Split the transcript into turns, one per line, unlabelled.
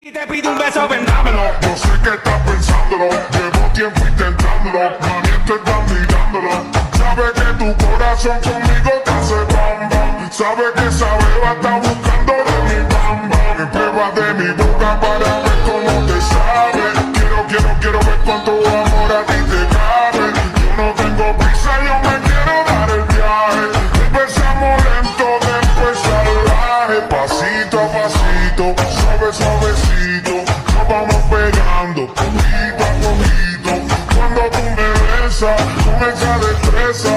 Y te pido un beso, vendámelo.
Yo sé que estás pensándolo, llevo tiempo intentándolo, mami estoy mirándolo. Sabe que tu corazón conmigo te hace bam bam. Sabe que esa beba está buscando de mi bam bam. Me prueba de mi boca para ver cómo te sabe. Quiero ver cuánto amor a ti te cabe. Yo no tengo prisa, yo me quiero dar el viaje. Empezamos lento, después salvaje. Pasito a pasito, suavecito, nos vamos pegando poquito a poquito. Cuando tú me besas con esa destreza,